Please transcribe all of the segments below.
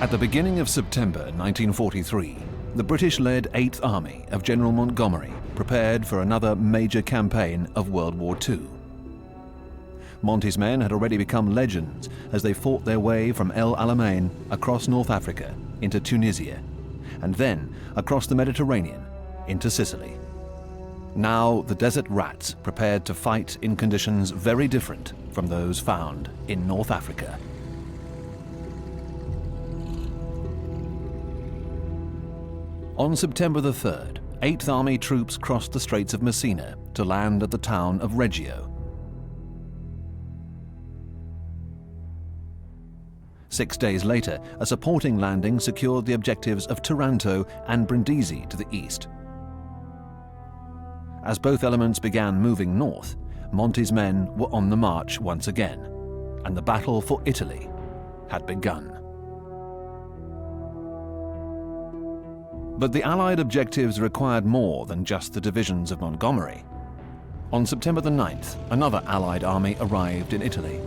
At the beginning of September 1943, the British-led 8th Army of General Montgomery prepared for another major campaign of World War II. Monty's men had already become legends as they fought their way from El Alamein across North Africa into Tunisia, and then across the Mediterranean into Sicily. Now the desert rats prepared to fight in conditions very different from those found in North Africa. On September the 3rd, 8th Army troops crossed the Straits of Messina to land at the town of Reggio. 6 days later, a supporting landing secured the objectives of Taranto and Brindisi to the east. As both elements began moving north, Monty's men were on the march once again, and the battle for Italy had begun. But the Allied objectives required more than just the divisions of Montgomery. On September the 9th, another Allied army arrived in Italy.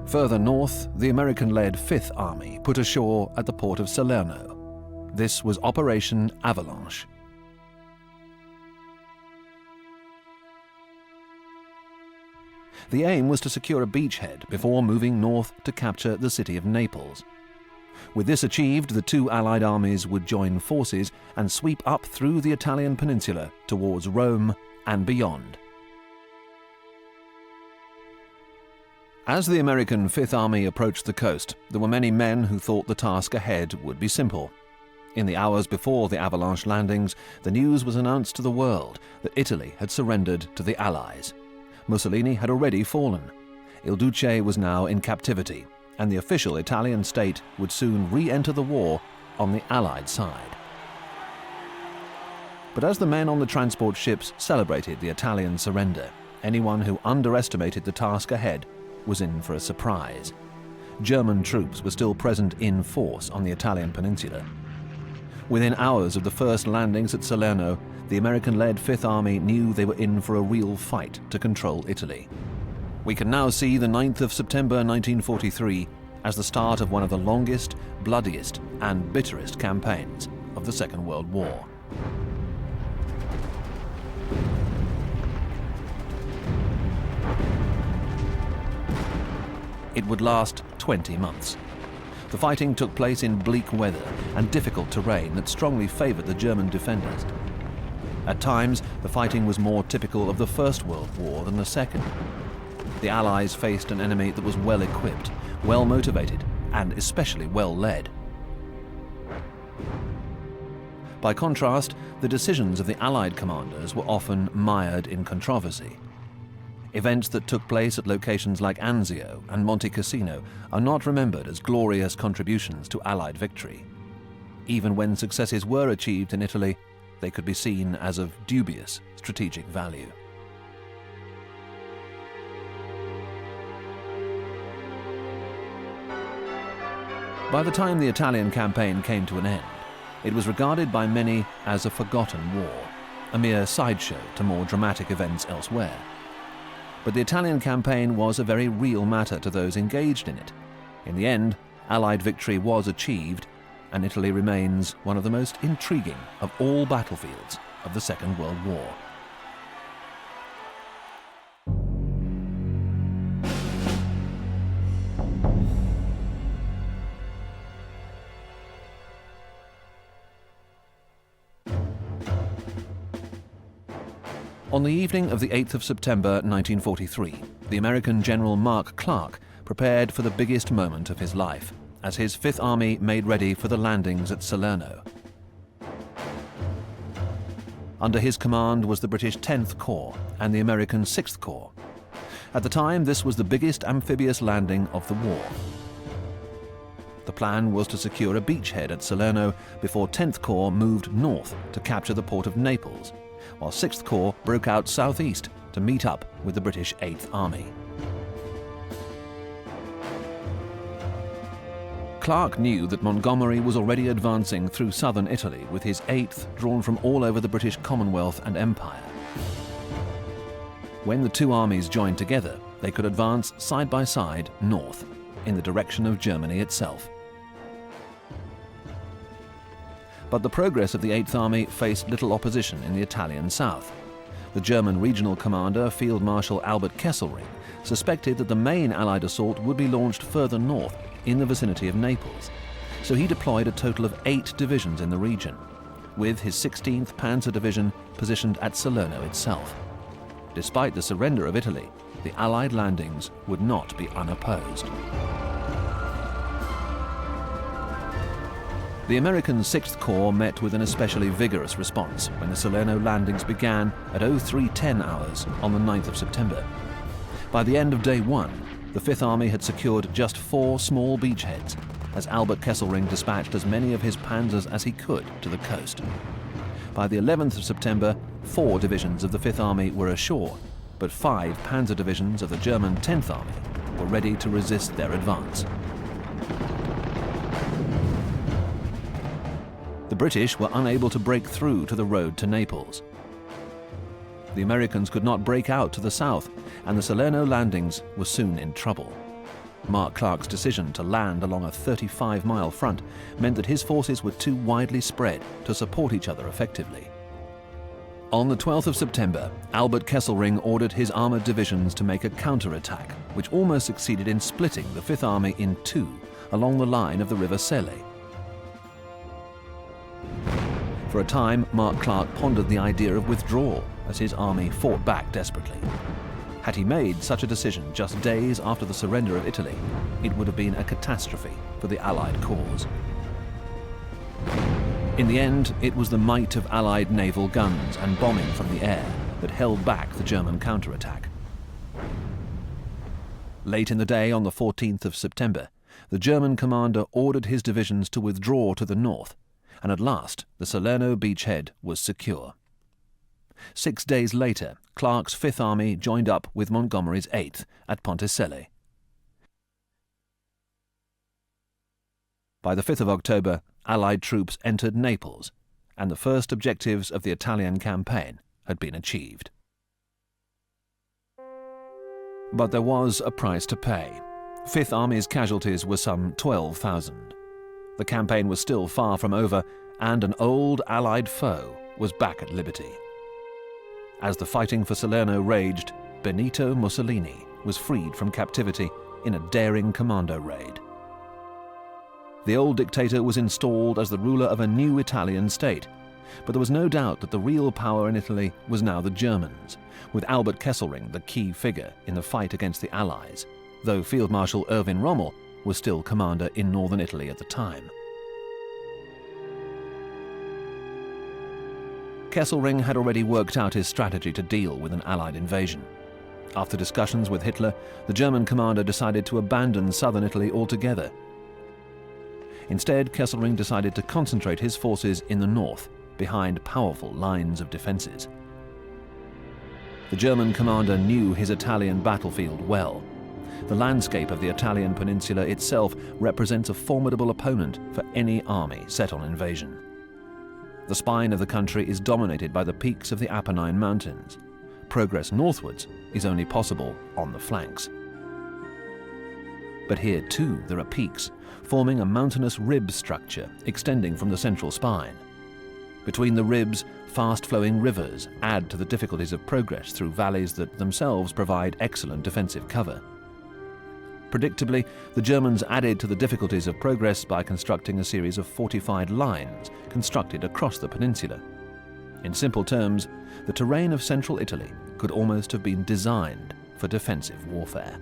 Further north, the American-led 5th Army put ashore at the port of Salerno. This was Operation Avalanche. The aim was to secure a beachhead before moving north to capture the city of Naples. With this achieved, the two Allied armies would join forces and sweep up through the Italian peninsula towards Rome and beyond. As the American 5th Army approached the coast, there were many men who thought the task ahead would be simple. In the hours before the Avalanche landings, the news was announced to the world that Italy had surrendered to the Allies. Mussolini had already fallen. Il Duce was now in captivity, and the official Italian state would soon re-enter the war on the Allied side. But as the men on the transport ships celebrated the Italian surrender, anyone who underestimated the task ahead was in for a surprise. German troops were still present in force on the Italian peninsula. Within hours of the first landings at Salerno, the American-led 5th Army knew they were in for a real fight to control Italy. We can now see the 9th of September 1943 as the start of one of the longest, bloodiest, and bitterest campaigns of the Second World War. It would last 20 months. The fighting took place in bleak weather and difficult terrain that strongly favored the German defenders. At times, the fighting was more typical of the First World War than the Second. The Allies faced an enemy that was well equipped, well motivated, and especially well led. By contrast, the decisions of the Allied commanders were often mired in controversy. Events that took place at locations like Anzio and Monte Cassino are not remembered as glorious contributions to Allied victory. Even when successes were achieved in Italy, they could be seen as of dubious strategic value. By the time the Italian campaign came to an end, it was regarded by many as a forgotten war, a mere sideshow to more dramatic events elsewhere. But the Italian campaign was a very real matter to those engaged in it. In the end, Allied victory was achieved, and Italy remains one of the most intriguing of all battlefields of the Second World War. On the evening of the 8th of September 1943, the American General Mark Clark prepared for the biggest moment of his life, as his 5th Army made ready for the landings at Salerno. Under his command was the British 10th Corps and the American 6th Corps. At the time, this was the biggest amphibious landing of the war. The plan was to secure a beachhead at Salerno before 10th Corps moved north to capture the port of Naples, while 6th Corps broke out southeast to meet up with the British 8th Army. Clark knew that Montgomery was already advancing through southern Italy with his 8th drawn from all over the British Commonwealth and Empire. When the two armies joined together, they could advance side by side north, in the direction of Germany itself. But the progress of the 8th Army faced little opposition in the Italian south. The German regional commander, Field Marshal Albert Kesselring, suspected that the main Allied assault would be launched further north, in the vicinity of Naples. So he deployed a total of 8 divisions in the region, with his 16th Panzer Division positioned at Salerno itself. Despite the surrender of Italy, the Allied landings would not be unopposed. The American 6th Corps met with an especially vigorous response when the Salerno landings began at 0310 hours on the 9th of September. By the end of day 1, the 5th Army had secured just 4 small beachheads, as Albert Kesselring dispatched as many of his panzers as he could to the coast. By the 11th of September, 4 divisions of the 5th Army were ashore, but 5 panzer divisions of the German 10th Army were ready to resist their advance. The British were unable to break through to the road to Naples. The Americans could not break out to the south, and the Salerno landings were soon in trouble. Mark Clark's decision to land along a 35-mile front meant that his forces were too widely spread to support each other effectively. On the 12th of September, Albert Kesselring ordered his armoured divisions to make a counterattack, which almost succeeded in splitting the 5th Army in 2 along the line of the River Sele. For a time, Mark Clark pondered the idea of withdrawal as his army fought back desperately. Had he made such a decision just days after the surrender of Italy, it would have been a catastrophe for the Allied cause. In the end, it was the might of Allied naval guns and bombing from the air that held back the German counterattack. Late in the day on the 14th of September, the German commander ordered his divisions to withdraw to the north, and at last the Salerno beachhead was secure. 6 days later, Clark's 5th Army joined up with Montgomery's 8th at Ponticelli. By the 5th of October, Allied troops entered Naples, and the first objectives of the Italian campaign had been achieved. But there was a price to pay. 5th Army's casualties were some 12,000. The campaign was still far from over, and an old Allied foe was back at liberty. As the fighting for Salerno raged, Benito Mussolini was freed from captivity in a daring commando raid. The old dictator was installed as the ruler of a new Italian state, but there was no doubt that the real power in Italy was now the Germans, with Albert Kesselring the key figure in the fight against the Allies, though Field Marshal Erwin Rommel was still commander in northern Italy at the time. Kesselring had already worked out his strategy to deal with an Allied invasion. After discussions with Hitler, the German commander decided to abandon southern Italy altogether. Instead, Kesselring decided to concentrate his forces in the north, behind powerful lines of defences. The German commander knew his Italian battlefield well. The landscape of the Italian peninsula itself represents a formidable opponent for any army set on invasion. The spine of the country is dominated by the peaks of the Apennine Mountains. Progress northwards is only possible on the flanks. But here too there are peaks, forming a mountainous rib structure extending from the central spine. Between the ribs, fast-flowing rivers add to the difficulties of progress through valleys that themselves provide excellent defensive cover. Predictably, the Germans added to the difficulties of progress by constructing a series of fortified lines constructed across the peninsula. In simple terms, the terrain of central Italy could almost have been designed for defensive warfare.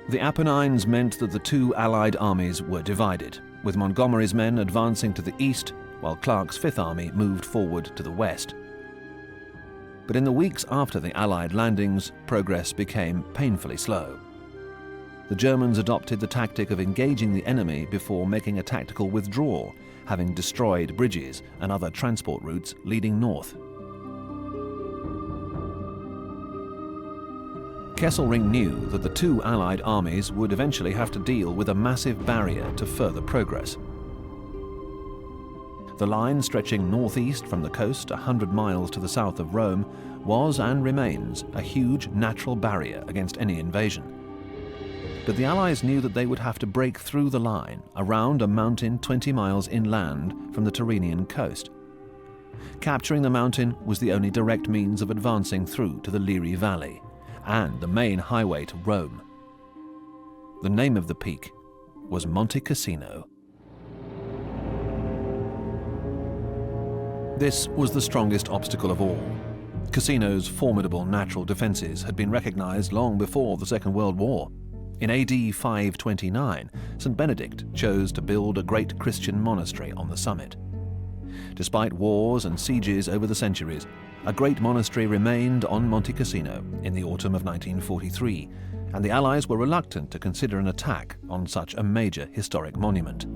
The Apennines meant that the two Allied armies were divided, with Montgomery's men advancing to the east, while Clark's 5th Army moved forward to the west. But in the weeks after the Allied landings, progress became painfully slow. The Germans adopted the tactic of engaging the enemy before making a tactical withdrawal, having destroyed bridges and other transport routes leading north. Kesselring knew that the two Allied armies would eventually have to deal with a massive barrier to further progress. The line stretching northeast from the coast 100 miles to the south of Rome was and remains a huge natural barrier against any invasion. But the Allies knew that they would have to break through the line around a mountain 20 miles inland from the Tyrrhenian coast. Capturing the mountain was the only direct means of advancing through to the Liri Valley and the main highway to Rome. The name of the peak was Monte Cassino. This was the strongest obstacle of all. Cassino's formidable natural defences had been recognised long before the Second World War. In AD 529, St. Benedict chose to build a great Christian monastery on the summit. Despite wars and sieges over the centuries, a great monastery remained on Monte Cassino in the autumn of 1943, and the Allies were reluctant to consider an attack on such a major historic monument.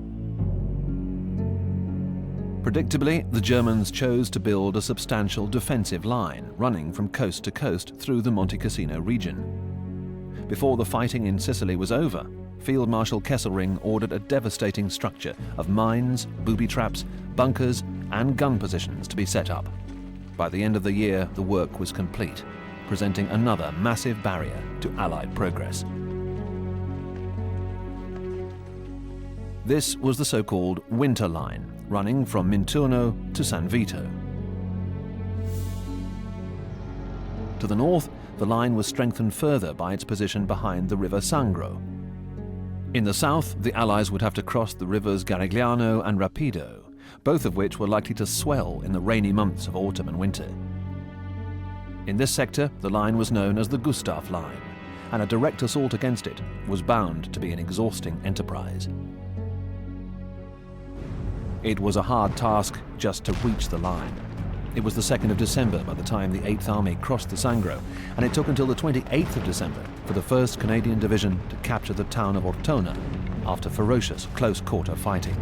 Predictably, the Germans chose to build a substantial defensive line running from coast to coast through the Monte Cassino region. Before the fighting in Sicily was over, Field Marshal Kesselring ordered a devastating structure of mines, booby traps, bunkers, and gun positions to be set up. By the end of the year, the work was complete, presenting another massive barrier to Allied progress. This was the so-called Winter Line, running from Minturno to San Vito. To the north, the line was strengthened further by its position behind the river Sangro. In the south, the Allies would have to cross the rivers Garigliano and Rapido, both of which were likely to swell in the rainy months of autumn and winter. In this sector, the line was known as the Gustav Line, and a direct assault against it was bound to be an exhausting enterprise. It was a hard task just to reach the line. It was the 2nd of December by the time the 8th Army crossed the Sangro, and it took until the 28th of December for the 1st Canadian Division to capture the town of Ortona after ferocious close-quarter fighting.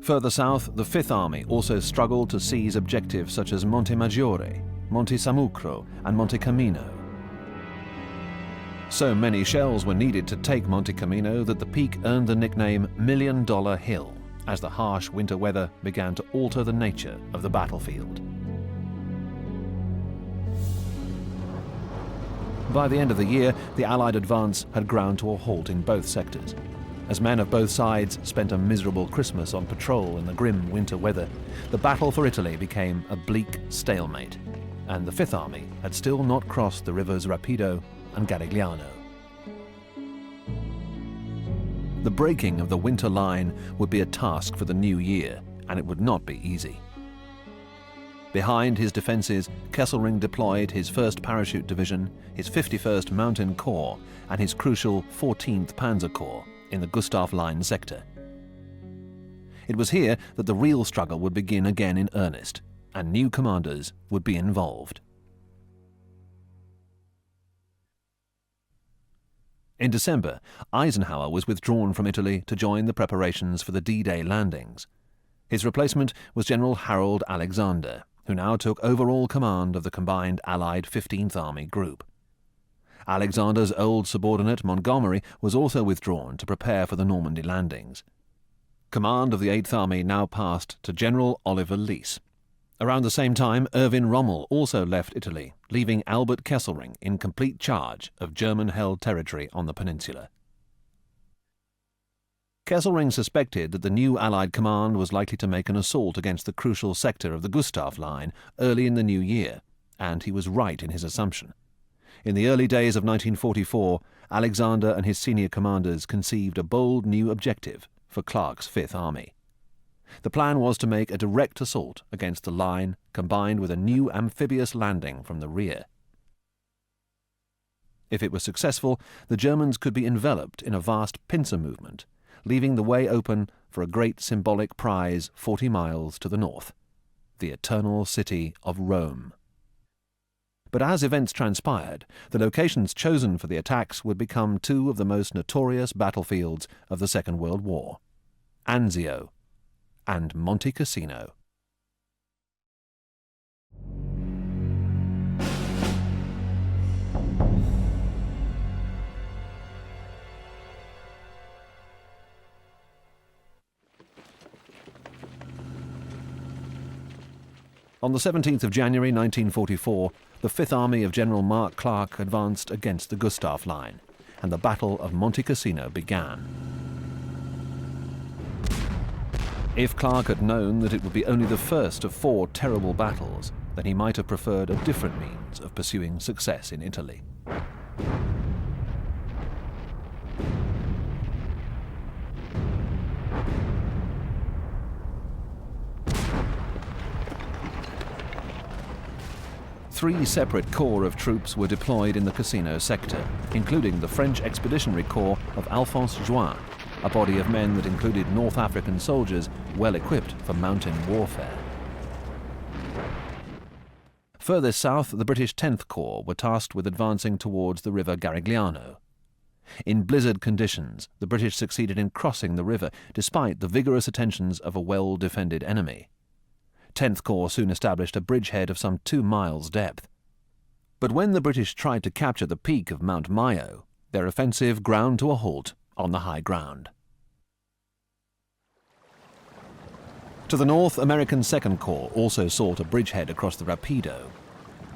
Further south, the 5th Army also struggled to seize objectives such as Monte Maggiore, Monte Sammucro, and Monte Cammino. So many shells were needed to take Monte Cammino that the peak earned the nickname Million Dollar Hill, as the harsh winter weather began to alter the nature of the battlefield. By the end of the year, the Allied advance had ground to a halt in both sectors. As men of both sides spent a miserable Christmas on patrol in the grim winter weather, the battle for Italy became a bleak stalemate, and the 5th Army had still not crossed the rivers Rapido and Garigliano. The breaking of the winter line would be a task for the new year, and it would not be easy. Behind his defences, Kesselring deployed his 1st Parachute Division, his 51st Mountain Corps, and his crucial 14th Panzer Corps in the Gustav Line sector. It was here that the real struggle would begin again in earnest, and new commanders would be involved. In December, Eisenhower was withdrawn from Italy to join the preparations for the D-Day landings. His replacement was General Harold Alexander, who now took overall command of the combined Allied 15th Army Group. Alexander's old subordinate Montgomery was also withdrawn to prepare for the Normandy landings. Command of the 8th Army now passed to General Oliver Leese. Around the same time, Erwin Rommel also left Italy, leaving Albert Kesselring in complete charge of German-held territory on the peninsula. Kesselring suspected that the new Allied command was likely to make an assault against the crucial sector of the Gustav Line early in the new year, and he was right in his assumption. In the early days of 1944, Alexander and his senior commanders conceived a bold new objective for Clark's 5th Army. The plan was to make a direct assault against the line, combined with a new amphibious landing from the rear. If it was successful, the Germans could be enveloped in a vast pincer movement, leaving the way open for a great symbolic prize 40 miles to the north, the eternal city of Rome. But as events transpired, the locations chosen for the attacks would become two of the most notorious battlefields of the Second World War: Anzio and Monte Cassino. On the 17th of January 1944, the Fifth Army of General Mark Clark advanced against the Gustav Line, and the Battle of Monte Cassino began. If Clark had known that it would be only the first of 4 terrible battles, then he might have preferred a different means of pursuing success in Italy. Three separate corps of troops were deployed in the Cassino sector, including the French Expeditionary Corps of Alphonse Juin, a body of men that included North African soldiers well equipped for mountain warfare. Further south, the British 10th Corps were tasked with advancing towards the river Garigliano. In blizzard conditions, the British succeeded in crossing the river despite the vigorous attentions of a well-defended enemy. 10th Corps soon established a bridgehead of some 2 miles depth. But when the British tried to capture the peak of Mount Mayo, their offensive ground to a halt on the high ground. To the north, American 2nd Corps also sought a bridgehead across the Rapido,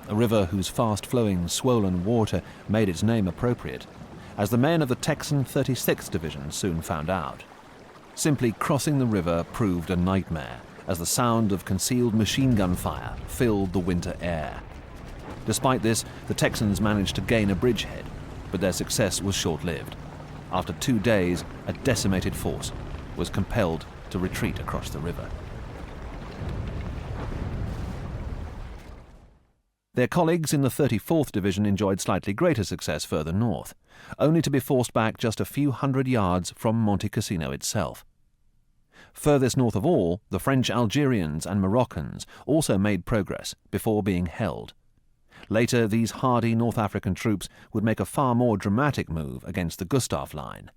a river whose fast-flowing, swollen water made its name appropriate, as the men of the Texan 36th Division soon found out. Simply crossing the river proved a nightmare, as the sound of concealed machine gun fire filled the winter air. Despite this, the Texans managed to gain a bridgehead, but their success was short-lived. After 2 days, a decimated force was compelled to retreat across the river. Their colleagues in the 34th Division enjoyed slightly greater success further north, only to be forced back just a few hundred yards from Monte Cassino itself. Furthest north of all, the French Algerians and Moroccans also made progress before being held. Later, these hardy North African troops would make a far more dramatic move against the Gustav Line.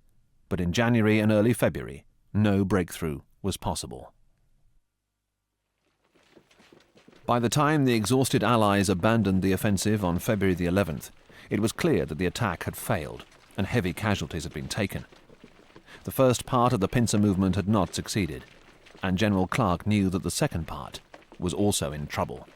But in January and early February, no breakthrough was possible. By the time the exhausted Allies abandoned the offensive on February the 11th, it was clear that the attack had failed and heavy casualties had been taken. The first part of the pincer movement had not succeeded, and General Clark knew that the second part was also in trouble.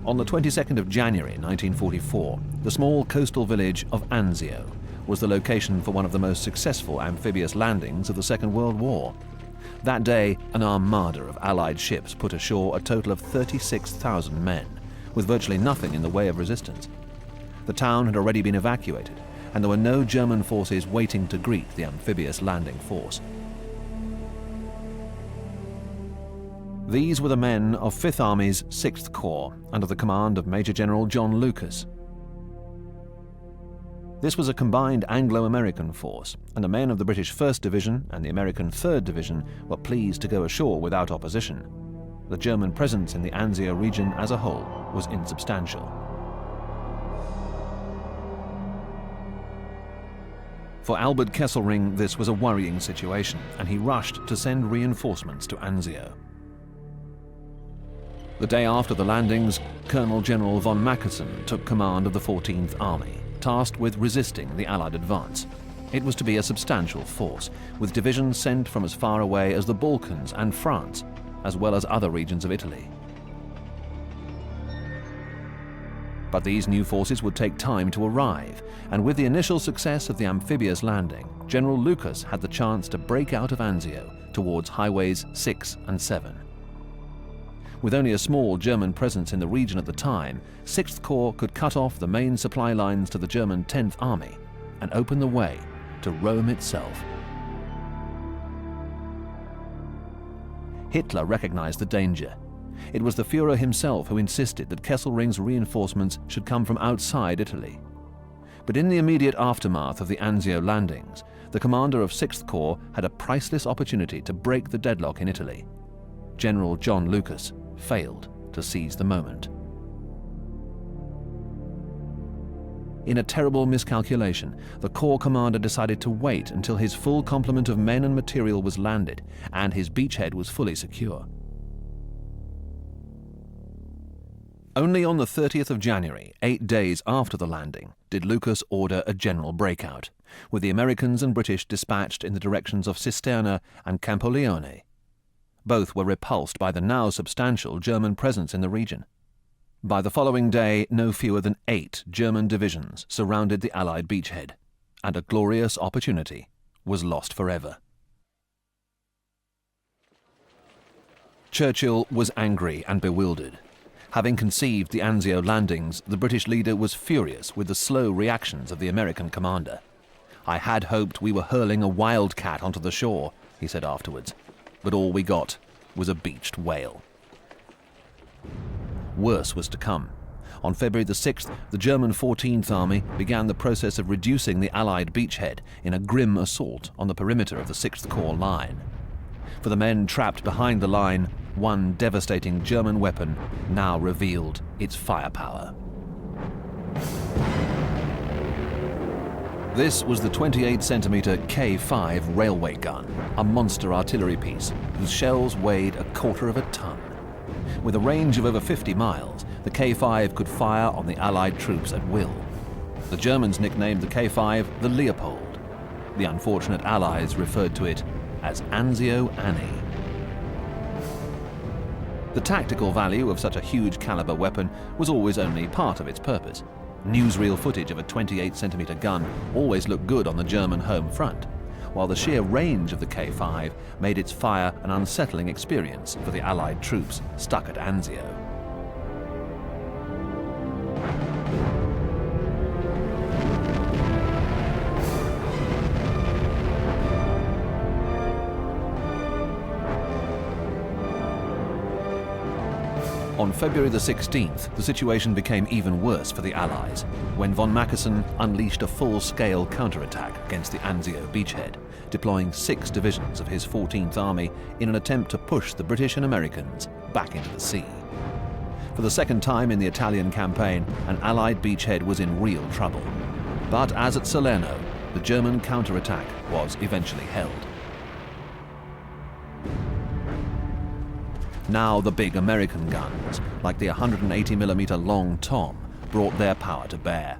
On the 22nd of January 1944, the small coastal village of Anzio was the location for one of the most successful amphibious landings of the Second World War. That day, an armada of Allied ships put ashore a total of 36,000 men, with virtually nothing in the way of resistance. The town had already been evacuated, and there were no German forces waiting to greet the amphibious landing force. These were the men of Fifth Army's 6th Corps, under the command of Major General John Lucas. This was a combined Anglo-American force, and the men of the British 1st Division and the American 3rd Division were pleased to go ashore without opposition. The German presence in the Anzio region as a whole was insubstantial. For Albert Kesselring, this was a worrying situation, and he rushed to send reinforcements to Anzio. The day after the landings, Colonel General von Mackensen took command of the 14th Army, tasked with resisting the Allied advance. It was to be a substantial force, with divisions sent from as far away as the Balkans and France, as well as other regions of Italy. But these new forces would take time to arrive, and with the initial success of the amphibious landing, General Lucas had the chance to break out of Anzio towards highways 6 and 7. With only a small German presence in the region at the time, 6th Corps could cut off the main supply lines to the German 10th Army and open the way to Rome itself. Hitler recognized the danger. It was the Führer himself who insisted that Kesselring's reinforcements should come from outside Italy. But in the immediate aftermath of the Anzio landings, the commander of 6th Corps had a priceless opportunity to break the deadlock in Italy. General John Lucas failed to seize the moment. In a terrible miscalculation, the Corps commander decided to wait until his full complement of men and material was landed and his beachhead was fully secure. Only on the 30th of January, 8 days after the landing, did Lucas order a general breakout, with the Americans and British dispatched in the directions of Cisterna and Campoleone. Both were repulsed by the now substantial German presence in the region. By the following day, no fewer than 8 German divisions surrounded the Allied beachhead, and a glorious opportunity was lost forever. Churchill was angry and bewildered. Having conceived the Anzio landings, the British leader was furious with the slow reactions of the American commander. "I had hoped we were hurling a wildcat onto the shore," he said afterwards, "but all we got was a beached whale." Worse was to come. On February the 6th, the German 14th Army began the process of reducing the Allied beachhead in a grim assault on the perimeter of the 6th Corps line. For the men trapped behind the line, one devastating German weapon now revealed its firepower. This was the 28-centimeter K5 railway gun, a monster artillery piece whose shells weighed a quarter of a ton. With a range of over 50 miles, the K5 could fire on the Allied troops at will. The Germans nicknamed the K5 the Leopold. The unfortunate Allies referred to it as Anzio Annie. The tactical value of such a huge caliber weapon was always only part of its purpose. Newsreel footage of a 28-centimeter gun always looked good on the German home front, while the sheer range of the K5 made its fire an unsettling experience for the Allied troops stuck at Anzio. On February the 16th, the situation became even worse for the Allies, when von Mackensen unleashed a full-scale counterattack against the Anzio beachhead, deploying 6 divisions of his 14th Army in an attempt to push the British and Americans back into the sea. For the second time in the Italian campaign, an Allied beachhead was in real trouble. But as at Salerno, the German counterattack was eventually held. Now the big American guns, like the 180mm Long Tom, brought their power to bear.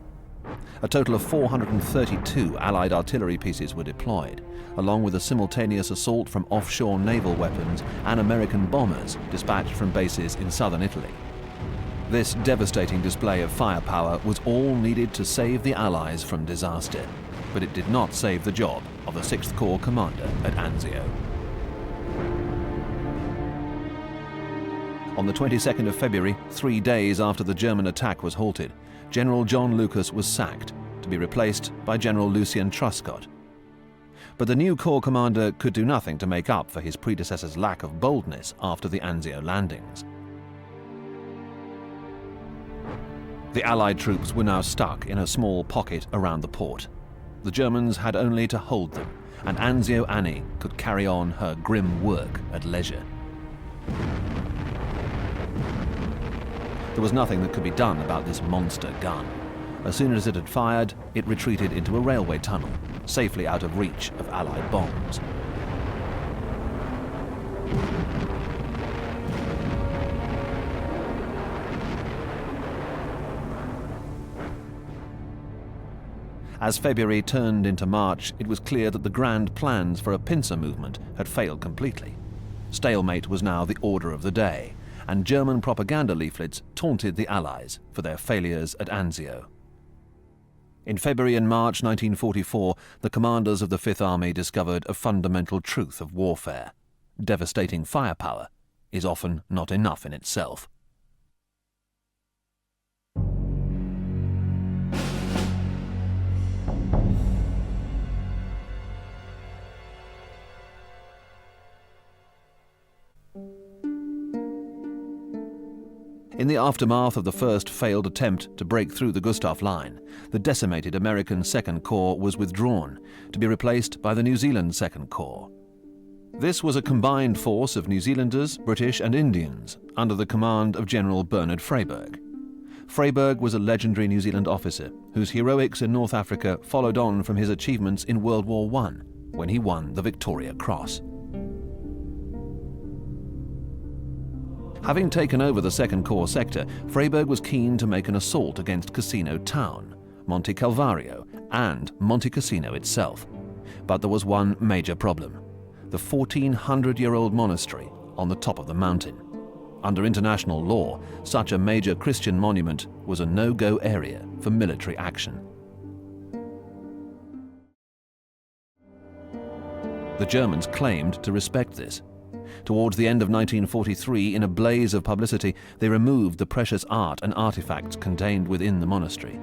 A total of 432 Allied artillery pieces were deployed, along with a simultaneous assault from offshore naval weapons and American bombers dispatched from bases in southern Italy. This devastating display of firepower was all needed to save the Allies from disaster, but it did not save the job of the 6th Corps commander at Anzio. On the 22nd of February, 3 days after the German attack was halted, General John Lucas was sacked, to be replaced by General Lucien Truscott. But the new Corps commander could do nothing to make up for his predecessor's lack of boldness after the Anzio landings. The Allied troops were now stuck in a small pocket around the port. The Germans had only to hold them, and Anzio Annie could carry on her grim work at leisure. There was nothing that could be done about this monster gun. As soon as it had fired, it retreated into a railway tunnel, safely out of reach of Allied bombs. As February turned into March, it was clear that the grand plans for a pincer movement had failed completely. Stalemate was now the order of the day, and German propaganda leaflets taunted the Allies for their failures at Anzio. In February and March 1944, the commanders of the Fifth Army discovered a fundamental truth of warfare. Devastating firepower is often not enough in itself. In the aftermath of the first failed attempt to break through the Gustav Line, the decimated American 2nd Corps was withdrawn, to be replaced by the New Zealand 2nd Corps. This was a combined force of New Zealanders, British and Indians, under the command of General Bernard Freyberg. Freyberg was a legendary New Zealand officer whose heroics in North Africa followed on from his achievements in World War I, when he won the Victoria Cross. Having taken over the Second Corps sector, Freyberg was keen to make an assault against Cassino town, Monte Calvario, and Monte Cassino itself. But there was one major problem: the 1,400-year-old monastery on the top of the mountain. Under international law, such a major Christian monument was a no-go area for military action. The Germans claimed to respect this. Towards the end of 1943, in a blaze of publicity, they removed the precious art and artifacts contained within the monastery.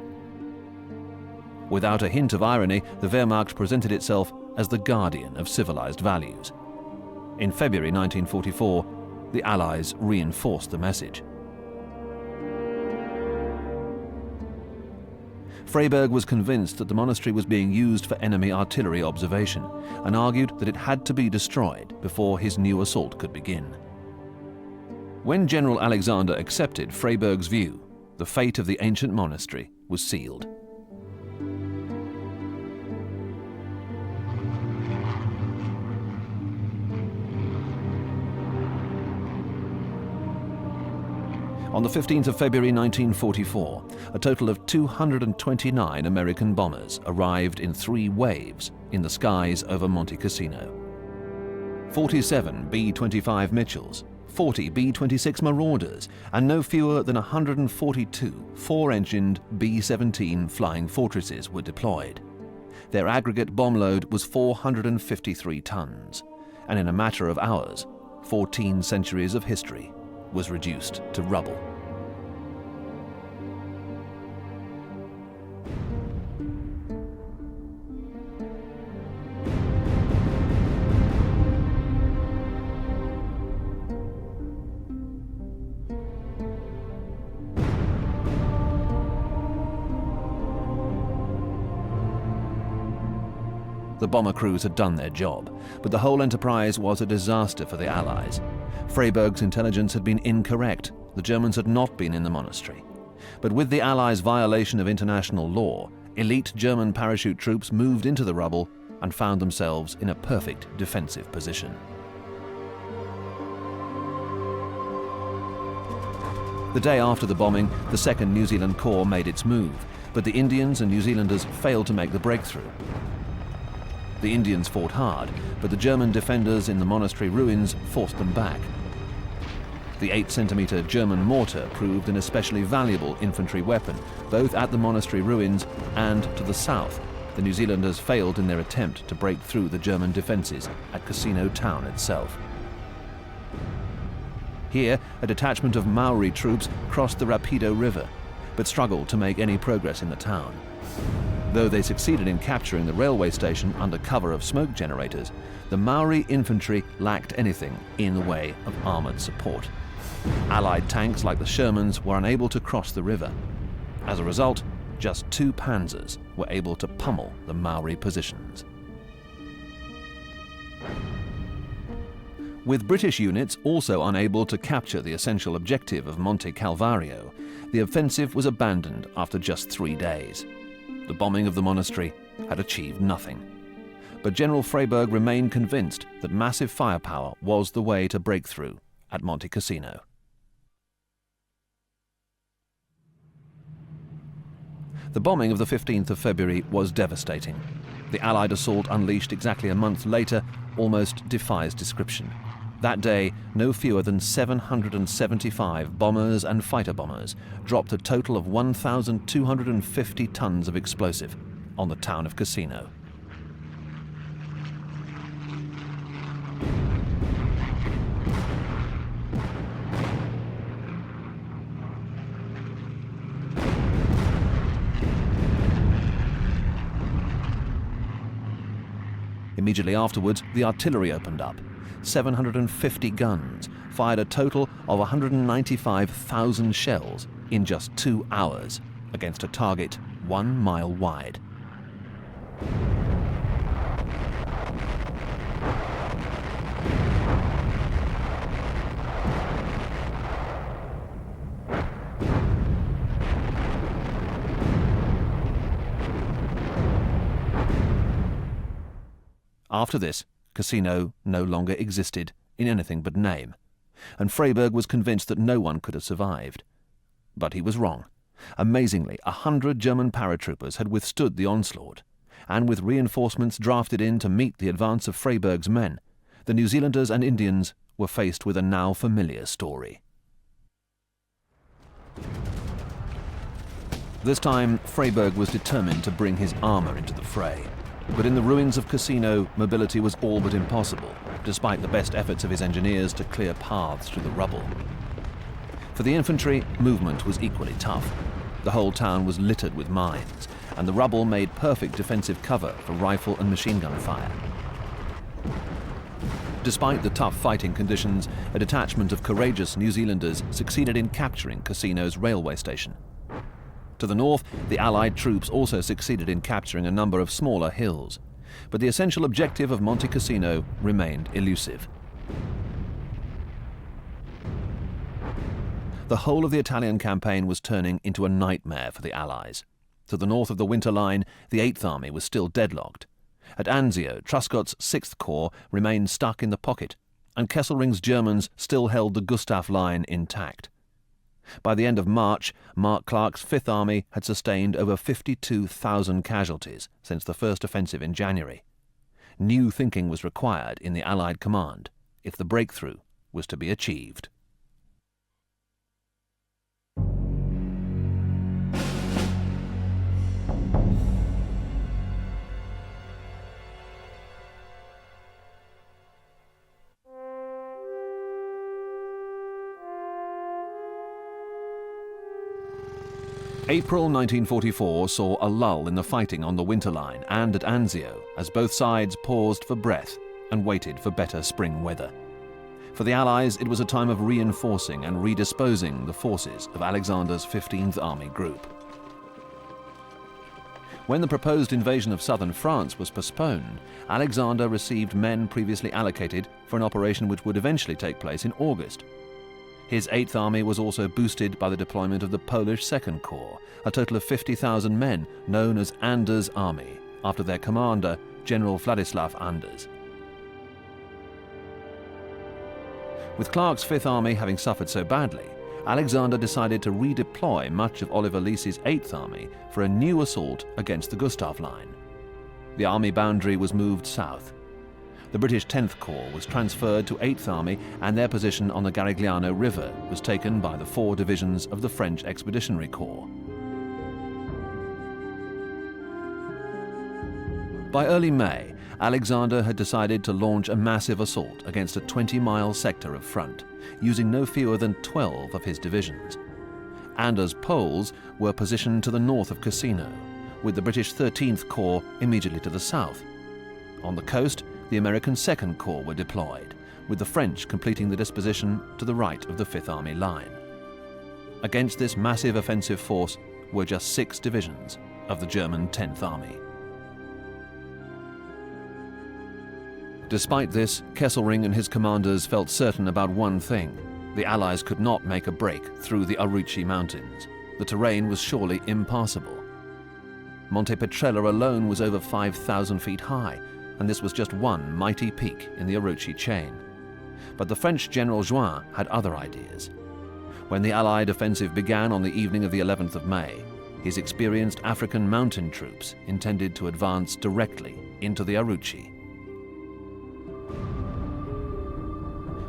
Without a hint of irony, the Wehrmacht presented itself as the guardian of civilized values. In February 1944, the Allies reinforced the message. Freyberg was convinced that the monastery was being used for enemy artillery observation and argued that it had to be destroyed before his new assault could begin. When General Alexander accepted Freyberg's view, the fate of the ancient monastery was sealed. On the 15th of February 1944, a total of 229 American bombers arrived in 3 waves in the skies over Monte Cassino. 47 B-25 Mitchells, 40 B-26 Marauders, and no fewer than 142 4-engined B-17 Flying Fortresses were deployed. Their aggregate bomb load was 453 tons, and in a matter of hours, 14 centuries of history was reduced to rubble. The bomber crews had done their job, but the whole enterprise was a disaster for the Allies. Freyberg's intelligence had been incorrect. The Germans had not been in the monastery. But with the Allies' violation of international law, elite German parachute troops moved into the rubble and found themselves in a perfect defensive position. The day after the bombing, the 2nd New Zealand Corps made its move, but the Indians and New Zealanders failed to make the breakthrough. The Indians fought hard, but the German defenders in the monastery ruins forced them back. The 8-centimeter German mortar proved an especially valuable infantry weapon, both at the monastery ruins and to the south. The New Zealanders failed in their attempt to break through the German defenses at Cassino town itself. Here, a detachment of Maori troops crossed the Rapido River, but struggled to make any progress in the town. Though they succeeded in capturing the railway station under cover of smoke generators, the Maori infantry lacked anything in the way of armoured support. Allied tanks like the Shermans were unable to cross the river. As a result, just 2 panzers were able to pummel the Maori positions. With British units also unable to capture the essential objective of Monte Calvario, the offensive was abandoned after just 3 days. The bombing of the monastery had achieved nothing. But General Freyberg remained convinced that massive firepower was the way to break through at Monte Cassino. The bombing of the 15th of February was devastating. The Allied assault, unleashed exactly a month later, almost defies description. That day, no fewer than 775 bombers and fighter bombers dropped a total of 1,250 tons of explosive on the town of Cassino. Immediately afterwards, the artillery opened up. 750 guns fired a total of 195,000 shells in just 2 hours against a target 1 mile wide. After this, Cassino no longer existed in anything but name. and Freyberg was convinced that no one could have survived. But he was wrong. Amazingly, 100 German paratroopers had withstood the onslaught, and with reinforcements drafted in to meet the advance of Freyberg's men, the New Zealanders and Indians were faced with a now familiar story. This time, Freyberg was determined to bring his armour into the fray. But in the ruins of Cassino, mobility was all but impossible, despite the best efforts of his engineers to clear paths through the rubble. For the infantry, movement was equally tough. The whole town was littered with mines, and the rubble made perfect defensive cover for rifle and machine gun fire. Despite the tough fighting conditions, a detachment of courageous New Zealanders succeeded in capturing Cassino's railway station. To the north, the Allied troops also succeeded in capturing a number of smaller hills, but the essential objective of Monte Cassino remained elusive. The whole of the Italian campaign was turning into a nightmare for the Allies. To the north of the Winter Line, the 8th Army was still deadlocked. At Anzio, Truscott's 6th Corps remained stuck in the pocket, and Kesselring's Germans still held the Gustav Line intact. By the end of March, Mark Clark's 5th Army had sustained over 52,000 casualties since the first offensive in January. New thinking was required in the Allied command if the breakthrough was to be achieved. April 1944 saw a lull in the fighting on the Winter Line and at Anzio as both sides paused for breath and waited for better spring weather. For the Allies, it was a time of reinforcing and redisposing the forces of Alexander's 15th Army Group. When the proposed invasion of southern France was postponed, Alexander received men previously allocated for an operation which would eventually take place in August. His 8th Army was also boosted by the deployment of the Polish 2nd Corps, a total of 50,000 men known as Anders' Army, after their commander, General Władysław Anders. With Clark's 5th Army having suffered so badly, Alexander decided to redeploy much of Oliver Leese's 8th Army for a new assault against the Gustav Line. The army boundary was moved south. The British 10th Corps was transferred to 8th Army, and their position on the Garigliano River was taken by the 4 divisions of the French Expeditionary Corps. By early May, Alexander had decided to launch a massive assault against a 20-mile sector of front, using no fewer than 12 of his divisions. Anders' Poles were positioned to the north of Cassino, with the British 13th Corps immediately to the south. On the coast, the American 2nd Corps were deployed, with the French completing the disposition to the right of the 5th Army line. Against this massive offensive force were just 6 divisions of the German 10th Army. Despite this, Kesselring and his commanders felt certain about one thing: the Allies could not make a break through the Arucci Mountains. The terrain was surely impassable. Monte Petrella alone was over 5,000 feet high, and this was just one mighty peak in the Arucci chain. But the French General Juin had other ideas. When the Allied offensive began on the evening of the 11th of May, his experienced African mountain troops intended to advance directly into the Arucci.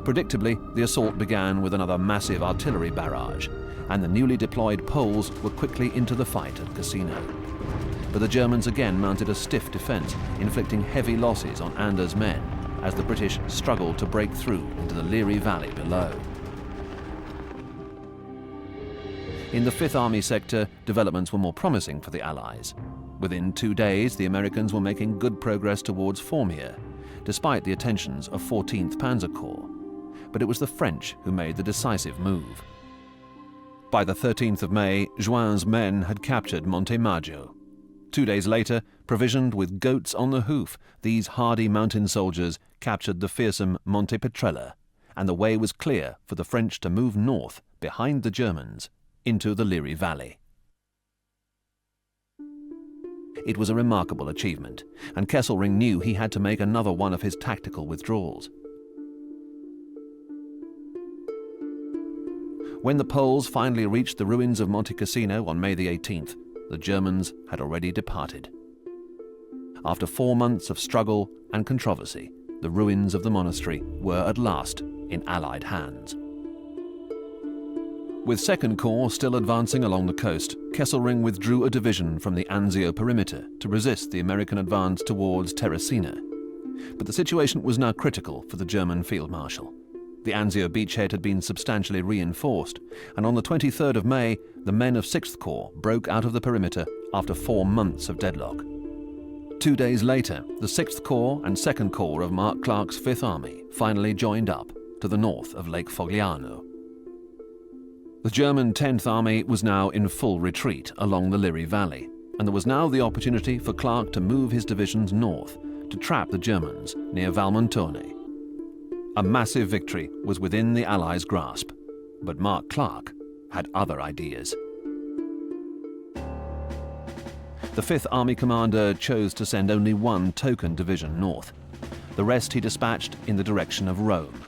Predictably, the assault began with another massive artillery barrage, and the newly deployed Poles were quickly into the fight at Cassino. But the Germans again mounted a stiff defense, inflicting heavy losses on Anders' men as the British struggled to break through into the Liri Valley below. In the 5th Army sector, developments were more promising for the Allies. Within 2 days, the Americans were making good progress towards Formia, despite the attentions of 14th Panzer Corps. But it was the French who made the decisive move. By the 13th of May, Juin's men had captured Monte Maggio. 2 days later, provisioned with goats on the hoof, these hardy mountain soldiers captured the fearsome Monte Petrella, and the way was clear for the French to move north behind the Germans into the Liri Valley. It was a remarkable achievement, and Kesselring knew he had to make another one of his tactical withdrawals. When the Poles finally reached the ruins of Monte Cassino on May the 18th, the Germans had already departed. After 4 months of struggle and controversy, the ruins of the monastery were at last in Allied hands. With 2nd Corps still advancing along the coast, Kesselring withdrew a division from the Anzio perimeter to resist the American advance towards Terracina. But the situation was now critical for the German Field Marshal. The Anzio beachhead had been substantially reinforced, and on the 23rd of May, the men of 6th Corps broke out of the perimeter after 4 months of deadlock. 2 days later, the 6th Corps and 2nd Corps of Mark Clark's 5th Army finally joined up to the north of Lake Fogliano. The German 10th Army was now in full retreat along the Liri Valley, and there was now the opportunity for Clark to move his divisions north to trap the Germans near Valmontone. A massive victory was within the Allies' grasp, but Mark Clark had other ideas. The 5th Army commander chose to send only 1 token division north. The rest he dispatched in the direction of Rome.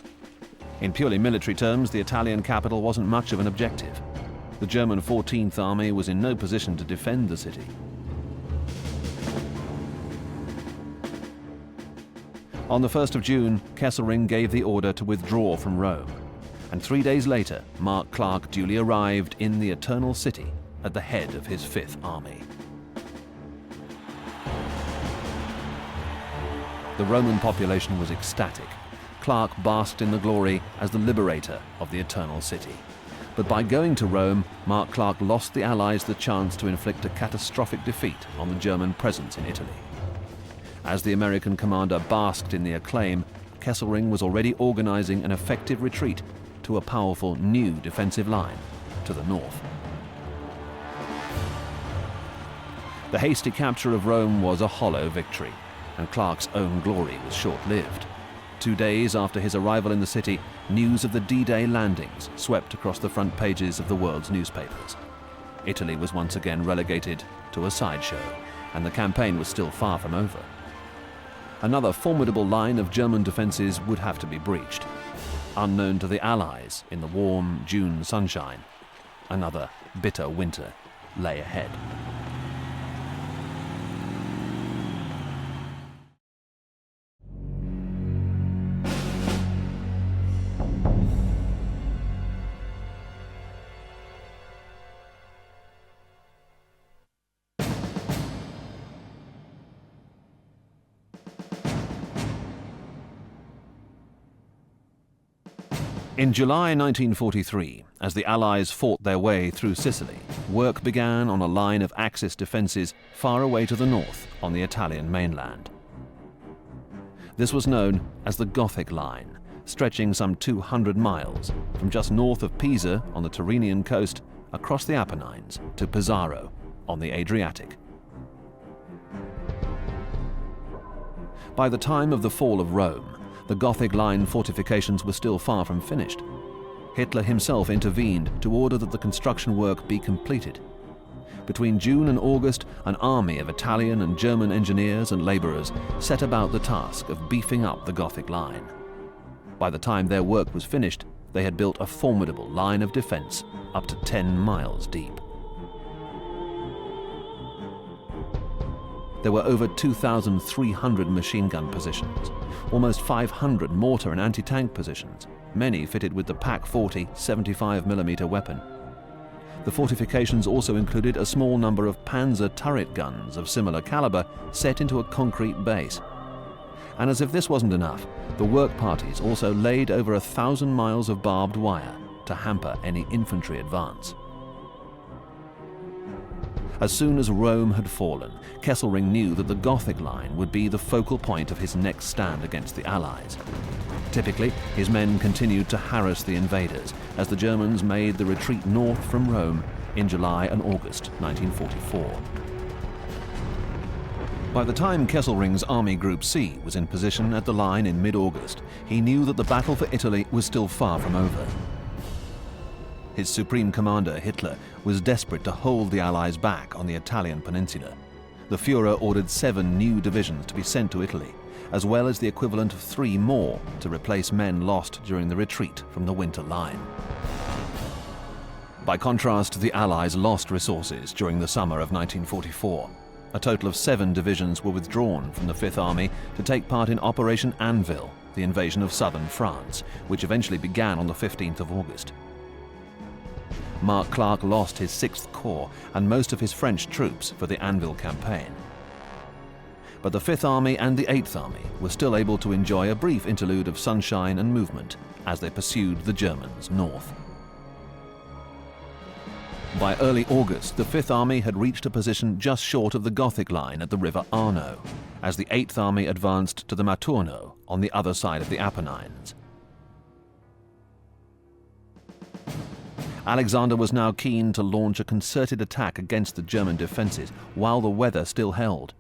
In purely military terms, the Italian capital wasn't much of an objective. The German 14th Army was in no position to defend the city. On the 1st of June, Kesselring gave the order to withdraw from Rome, and 3 days later, Mark Clark duly arrived in the Eternal City at the head of his 5th Army. The Roman population was ecstatic. Clark basked in the glory as the liberator of the Eternal City. But by going to Rome, Mark Clark lost the Allies the chance to inflict a catastrophic defeat on the German presence in Italy. As the American commander basked in the acclaim, Kesselring was already organizing an effective retreat to a powerful new defensive line to the north. The hasty capture of Rome was a hollow victory, and Clark's own glory was short-lived. 2 days after his arrival in the city, news of the D-Day landings swept across the front pages of the world's newspapers. Italy was once again relegated to a sideshow, and the campaign was still far from over. Another formidable line of German defenses would have to be breached. Unknown to the Allies in the warm June sunshine, another bitter winter lay ahead. In July 1943, as the Allies fought their way through Sicily, work began on a line of Axis defences far away to the north on the Italian mainland. This was known as the Gothic Line, stretching some 200 miles from just north of Pisa on the Tyrrhenian coast across the Apennines to Pesaro on the Adriatic. By the time of the fall of Rome, the Gothic Line fortifications were still far from finished. Hitler himself intervened to order that the construction work be completed. Between June and August, an army of Italian and German engineers and labourers set about the task of beefing up the Gothic Line. By the time their work was finished, they had built a formidable line of defence up to 10 miles deep. There were over 2,300 machine gun positions, almost 500 mortar and anti-tank positions, many fitted with the PaK-40 75mm weapon. The fortifications also included a small number of Panzer turret guns of similar caliber set into a concrete base. And as if this wasn't enough, the work parties also laid over 1,000 miles of barbed wire to hamper any infantry advance. As soon as Rome had fallen, Kesselring knew that the Gothic Line would be the focal point of his next stand against the Allies. Typically, his men continued to harass the invaders as the Germans made the retreat north from Rome in July and August 1944. By the time Kesselring's Army Group C was in position at the line in mid-August, he knew that the battle for Italy was still far from over. His supreme commander, Hitler, was desperate to hold the Allies back on the Italian peninsula. The Führer ordered 7 new divisions to be sent to Italy, as well as the equivalent of 3 more to replace men lost during the retreat from the Winter Line. By contrast, the Allies lost resources during the summer of 1944. A total of 7 divisions were withdrawn from the Fifth Army to take part in Operation Anvil, the invasion of southern France, which eventually began on the 15th of August. Mark Clark lost his 6th Corps and most of his French troops for the Anvil campaign. But the Fifth Army and the Eighth Army were still able to enjoy a brief interlude of sunshine and movement as they pursued the Germans north. By early August, the Fifth Army had reached a position just short of the Gothic Line at the River Arno, as the Eighth Army advanced to the Maturno on the other side of the Apennines. Alexander was now keen to launch a concerted attack against the German defences while the weather still held,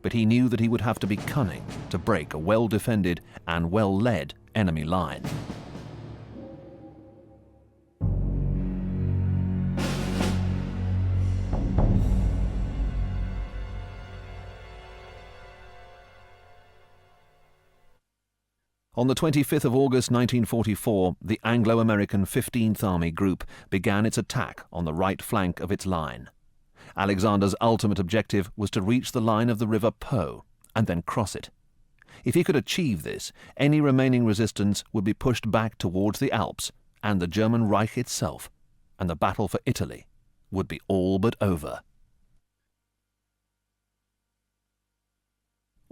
but he knew that he would have to be cunning to break a well-defended and well-led enemy line. On the 25th of August 1944, the Anglo-American 15th Army Group began its attack on the right flank of its line. Alexander's ultimate objective was to reach the line of the River Po and then cross it. If he could achieve this, any remaining resistance would be pushed back towards the Alps and the German Reich itself, and the battle for Italy would be all but over.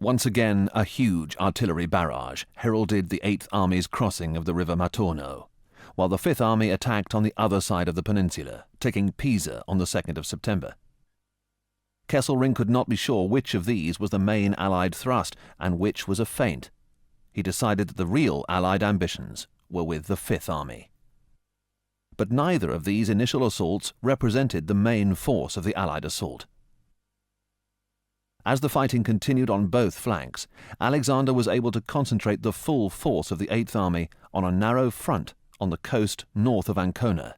Once again, a huge artillery barrage heralded the Eighth Army's crossing of the River Maturno, while the Fifth Army attacked on the other side of the peninsula, taking Pisa on the 2nd of September. Kesselring could not be sure which of these was the main Allied thrust and which was a feint. He decided that the real Allied ambitions were with the Fifth Army. But neither of these initial assaults represented the main force of the Allied assault. As the fighting continued on both flanks, Alexander was able to concentrate the full force of the Eighth Army on a narrow front on the coast north of Ancona.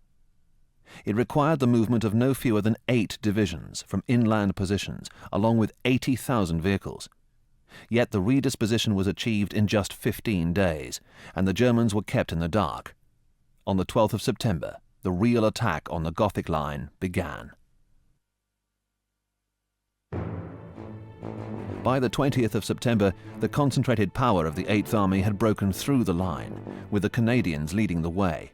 It required the movement of no fewer than 8 divisions from inland positions, along with 80,000 vehicles. Yet the redisposition was achieved in just 15 days, and the Germans were kept in the dark. On the 12th of September, the real attack on the Gothic Line began. By the 20th of September, the concentrated power of the Eighth Army had broken through the line, with the Canadians leading the way.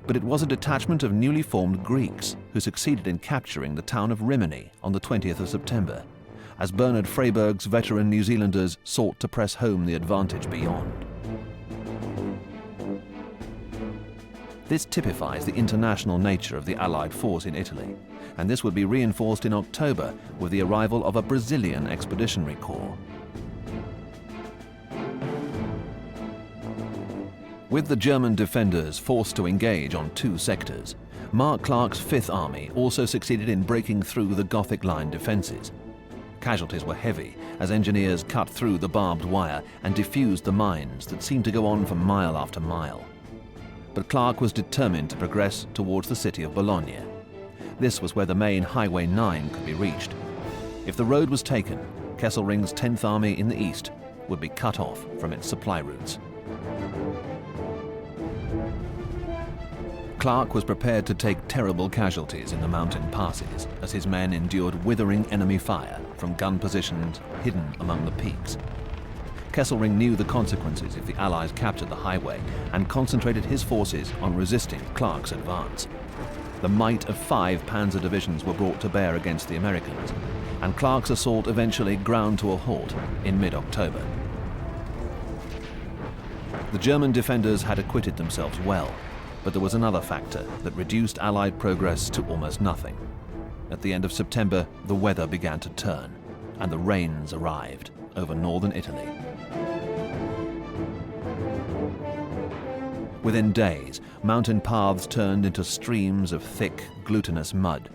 But it was a detachment of newly formed Greeks who succeeded in capturing the town of Rimini on the 20th of September, as Bernard Freyberg's veteran New Zealanders sought to press home the advantage beyond. This typifies the international nature of the Allied force in Italy, and this would be reinforced in October with the arrival of a Brazilian expeditionary corps. With the German defenders forced to engage on 2 sectors, Mark Clark's Fifth Army also succeeded in breaking through the Gothic Line defences. Casualties were heavy as engineers cut through the barbed wire and defused the mines that seemed to go on for mile after mile. But Clark was determined to progress towards the city of Bologna. This was where the main Highway 9 could be reached. If the road was taken, Kesselring's 10th Army in the east would be cut off from its supply routes. Clark was prepared to take terrible casualties in the mountain passes as his men endured withering enemy fire from gun positions hidden among the peaks. Kesselring knew the consequences if the Allies captured the highway and concentrated his forces on resisting Clark's advance. The might of 5 panzer divisions were brought to bear against the Americans, and Clark's assault eventually ground to a halt in mid-October. The German defenders had acquitted themselves well, but there was another factor that reduced Allied progress to almost nothing. At the end of September, the weather began to turn, and the rains arrived over northern Italy. Within days, mountain paths turned into streams of thick, glutinous mud.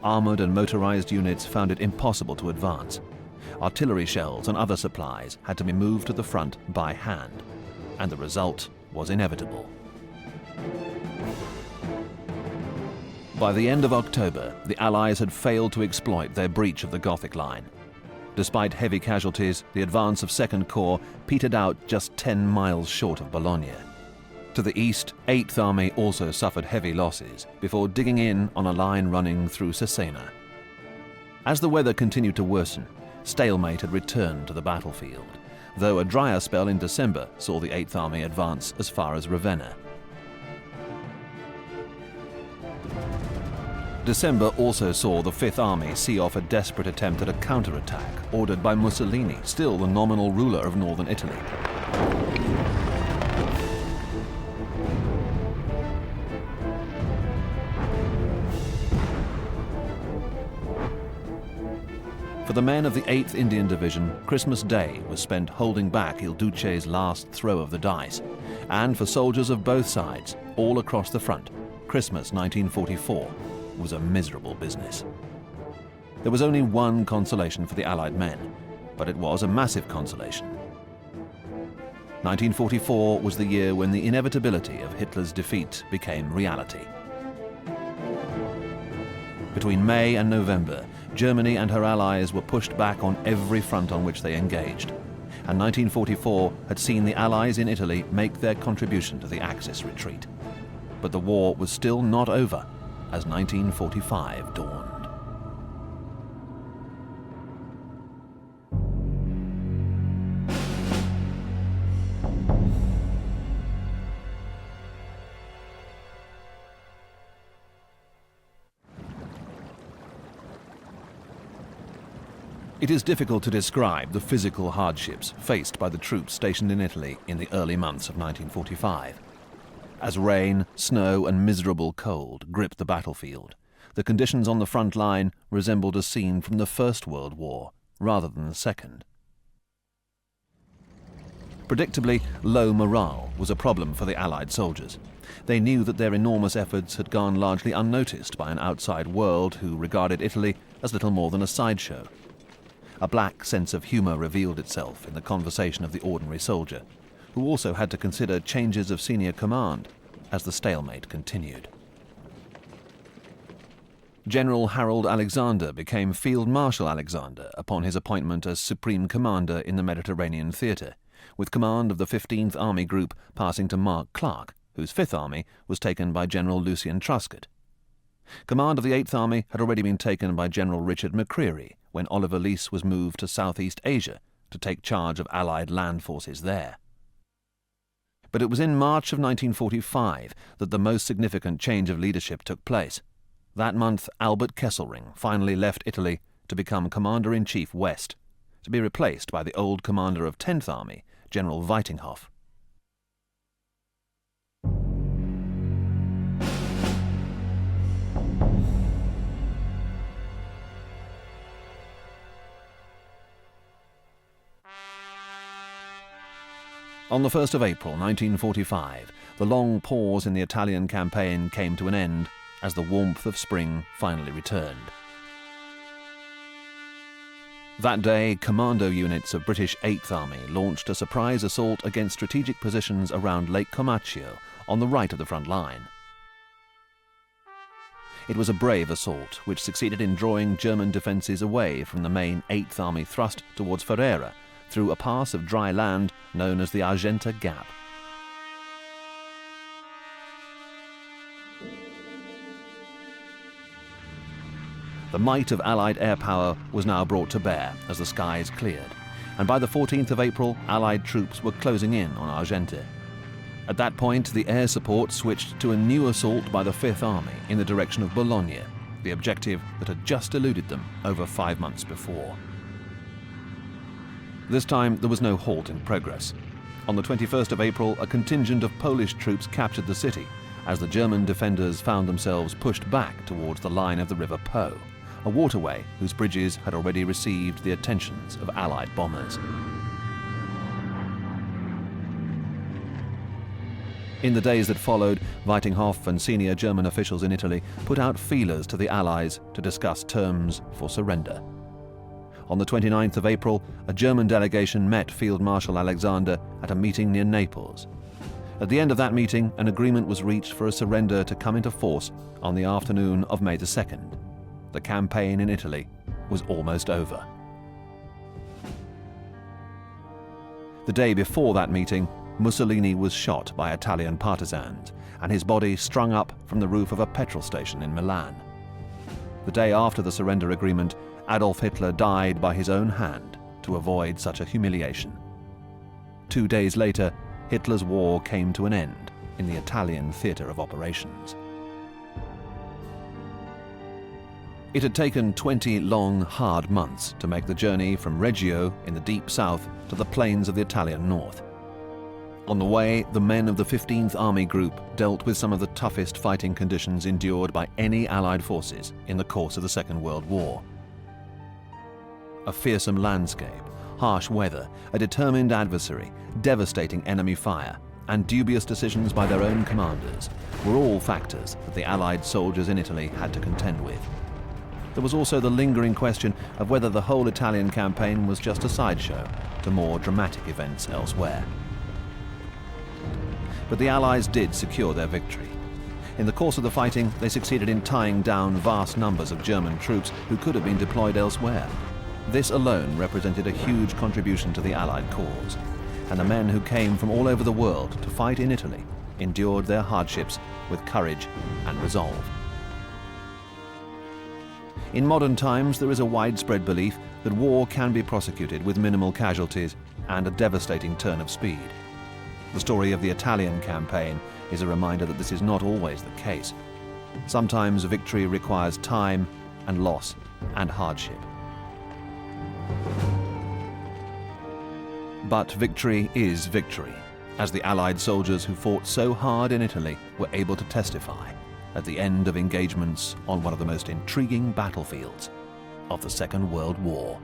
Armored and motorized units found it impossible to advance. Artillery shells and other supplies had to be moved to the front by hand, and the result was inevitable. By the end of October, the Allies had failed to exploit their breach of the Gothic Line. Despite heavy casualties, the advance of Second Corps petered out just 10 miles short of Bologna. To the east, 8th Army also suffered heavy losses before digging in on a line running through Cesena. As the weather continued to worsen, stalemate had returned to the battlefield, though a drier spell in December saw the 8th Army advance as far as Ravenna. December also saw the 5th Army see off a desperate attempt at a counterattack ordered by Mussolini, still the nominal ruler of northern Italy. For the men of the 8th Indian Division, Christmas Day was spent holding back Il Duce's last throw of the dice, and for soldiers of both sides, all across the front, Christmas 1944 was a miserable business. There was only one consolation for the Allied men, but it was a massive consolation. 1944 was the year when the inevitability of Hitler's defeat became reality. Between May and November, Germany and her allies were pushed back on every front on which they engaged, and 1944 had seen the Allies in Italy make their contribution to the Axis retreat. But the war was still not over as 1945 dawned. It is difficult to describe the physical hardships faced by the troops stationed in Italy in the early months of 1945. As rain, snow, and miserable cold gripped the battlefield, the conditions on the front line resembled a scene from the First World War rather than the Second. Predictably, low morale was a problem for the Allied soldiers. They knew that their enormous efforts had gone largely unnoticed by an outside world who regarded Italy as little more than a sideshow. A black sense of humor revealed itself in the conversation of the ordinary soldier, who also had to consider changes of senior command as the stalemate continued. General Harold Alexander became Field Marshal Alexander upon his appointment as Supreme Commander in the Mediterranean Theatre, with command of the 15th Army Group passing to Mark Clark, whose 5th Army was taken by General Lucien Truscott. Command of the 8th Army had already been taken by General Richard McCreary when Oliver Leese was moved to Southeast Asia to take charge of Allied land forces there. But it was in March of 1945 that the most significant change of leadership took place. That month, Albert Kesselring finally left Italy to become Commander-in-Chief West, to be replaced by the old commander of 10th Army, General Weitinghoff. On the 1st of April 1945, the long pause in the Italian campaign came to an end as the warmth of spring finally returned. That day, commando units of British 8th Army launched a surprise assault against strategic positions around Lake Comacchio on the right of the front line. It was a brave assault which succeeded in drawing German defences away from the main 8th Army thrust towards Ferrara through a pass of dry land known as the Argenta Gap. The might of Allied air power was now brought to bear as the skies cleared, and by the 14th of April, Allied troops were closing in on Argenta. At that point, the air support switched to a new assault by the 5th Army in the direction of Bologna, the objective that had just eluded them over 5 months before. This time, there was no halt in progress. On the 21st of April, a contingent of Polish troops captured the city as the German defenders found themselves pushed back towards the line of the River Po, a waterway whose bridges had already received the attentions of Allied bombers. In the days that followed, Weitinghoff and senior German officials in Italy put out feelers to the Allies to discuss terms for surrender. On the 29th of April, a German delegation met Field Marshal Alexander at a meeting near Naples. At the end of that meeting, an agreement was reached for a surrender to come into force on the afternoon of May the 2nd. The campaign in Italy was almost over. The day before that meeting, Mussolini was shot by Italian partisans and his body strung up from the roof of a petrol station in Milan. The day after the surrender agreement, Adolf Hitler died by his own hand to avoid such a humiliation. 2 days later, Hitler's war came to an end in the Italian theatre of operations. It had taken 20 long, hard months to make the journey from Reggio in the deep south to the plains of the Italian north. On the way, the men of the 15th Army Group dealt with some of the toughest fighting conditions endured by any Allied forces in the course of the Second World War. A fearsome landscape, harsh weather, a determined adversary, devastating enemy fire, and dubious decisions by their own commanders were all factors that the Allied soldiers in Italy had to contend with. There was also the lingering question of whether the whole Italian campaign was just a sideshow to more dramatic events elsewhere. But the Allies did secure their victory. In the course of the fighting, they succeeded in tying down vast numbers of German troops who could have been deployed elsewhere. This alone represented a huge contribution to the Allied cause, and the men who came from all over the world to fight in Italy endured their hardships with courage and resolve. In modern times, there is a widespread belief that war can be prosecuted with minimal casualties and a devastating turn of speed. The story of the Italian campaign is a reminder that this is not always the case. Sometimes victory requires time and loss and hardship. But victory is victory, as the Allied soldiers who fought so hard in Italy were able to testify at the end of engagements on one of the most intriguing battlefields of the Second World War.